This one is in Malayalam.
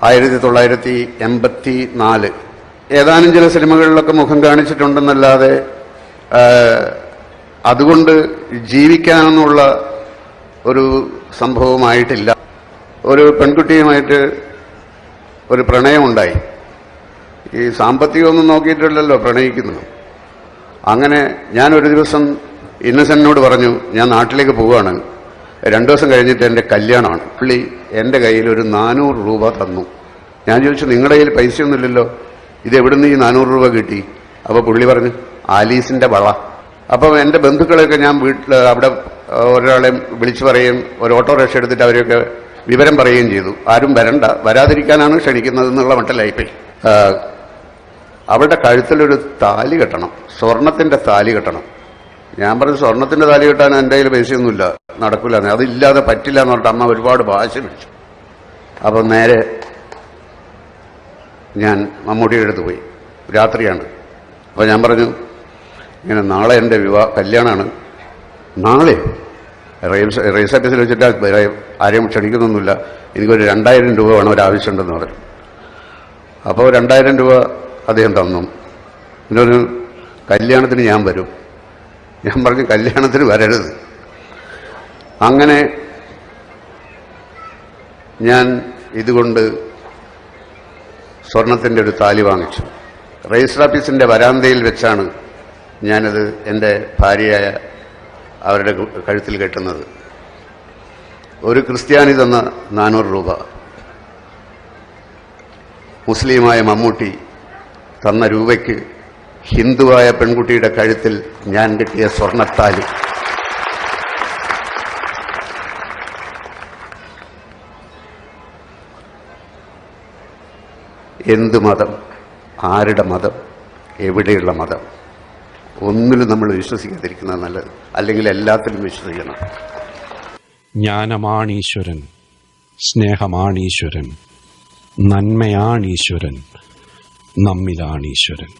1984 ഏതാനും ചില സിനിമകളിലൊക്കെ മുഖം കാണിച്ചിട്ടുണ്ടെന്നല്ലാതെ അതുകൊണ്ട് ജീവിക്കാനെന്നുള്ള ഒരു സംഭവമായിട്ടില്ല. ഒരു പെൺകുട്ടിയുമായിട്ട് ഒരു പ്രണയമുണ്ടായി. ഈ സാമ്പത്തികമൊന്നും നോക്കിയിട്ടില്ലല്ലോ പ്രണയിക്കുന്നത്. അങ്ങനെ ഞാൻ ഒരു ദിവസം ഇന്നസെന്റിനോട് പറഞ്ഞു, ഞാൻ നാട്ടിലേക്ക് പോവുകയാണ്, 2 ദിവസം കഴിഞ്ഞിട്ട് എൻ്റെ കല്യാണമാണ്. പുള്ളി എൻ്റെ കയ്യിൽ ഒരു 400 രൂപ തന്നു. ഞാൻ ചോദിച്ചു, നിങ്ങളുടെ കയ്യിൽ പൈസയൊന്നുമില്ലല്ലോ, ഇത് എവിടുന്ന് ഈ 400 രൂപ കിട്ടി? അപ്പോൾ പുള്ളി പറഞ്ഞു, ആലീസിന്റെ വള. അപ്പം എൻ്റെ ബന്ധുക്കളെയൊക്കെ ഞാൻ അവിടെ ഒരാളെ വിളിച്ചു പറയുകയും ഒരു ഓട്ടോറിക്ഷ എടുത്തിട്ട് അവരെയൊക്കെ വിവരം പറയുകയും ചെയ്തു. ആരും വരണ്ട, വരാതിരിക്കാനാണ് ക്ഷണിക്കുന്നതെന്നുള്ള മട്ടിലായിപ്പോയി. അവളുടെ കഴുത്തിലൊരു താലി കെട്ടണം, സ്വർണത്തിന്റെ താലി കെട്ടണം. ഞാൻ പറഞ്ഞു, സ്വർണത്തിന്റെ താലി കെട്ടാൻ എൻ്റെ കയ്യിൽ പൈസയൊന്നുമില്ല, നടക്കില്ല, അതില്ലാതെ പറ്റില്ല എന്ന് പറഞ്ഞിട്ട് അമ്മ ഒരുപാട് ഭാഷ വിളിച്ചു. അപ്പം നേരെ ഞാൻ മമ്മൂട്ടിയുടെ അടുത്ത് പോയി. രാത്രിയാണ്. അപ്പോൾ ഞാൻ പറഞ്ഞു, ഇങ്ങനെ നാളെ എൻ്റെ കല്യാണമാണ്. നാളെ റെയിൽവേ ഓഫീസിൽ വെച്ചിട്ട് ആരെയും ക്ഷണിക്കുന്നൊന്നുമില്ല, എനിക്കൊരു 2000 രൂപ വേണം, ഒരാവശ്യമുണ്ടെന്ന് പറഞ്ഞു. അപ്പോൾ 2000 രൂപ അദ്ദേഹം തന്നു. പിന്നൊരു കല്യാണത്തിന് ഞാൻ വരും. ഞാൻ പറഞ്ഞു, കല്യാണത്തിന് വരരുത്. അങ്ങനെ ഞാൻ ഇതുകൊണ്ട് സ്വർണത്തിൻ്റെ ഒരു താലി വാങ്ങിച്ചു. രജിസ്റ്റർ ഓഫീസിൻ്റെ വരാന്തയിൽ വെച്ചാണ് ഞാനത് എൻ്റെ ഭാര്യയായ അവരുടെ കഴുത്തിൽ കെട്ടുന്നത്. ഒരു ക്രിസ്ത്യാനി തന്ന 400 രൂപ, മുസ്ലിമായ മമ്മൂട്ടി തന്ന രൂപയ്ക്ക് ഹിന്ദുവായ പെൺകുട്ടിയുടെ കഴുത്തിൽ ഞാൻ കെട്ടിയ സ്വർണത്താലി. എന്ത് മതം, ആരുടെ മതം, എവിടെയുള്ള മതം, ഒന്നിലും നമ്മൾ വിശ്വസിക്കാതിരിക്കുന്നത് നല്ലത്. അല്ലെങ്കിൽ എല്ലാത്തിലും വിശ്വസിക്കണം. ജ്ഞാനമാണീശ്വരൻ, സ്നേഹമാണീശ്വരൻ, നന്മയാണീശ്വരൻ, നമ്മിലാണീശ്വരൻ.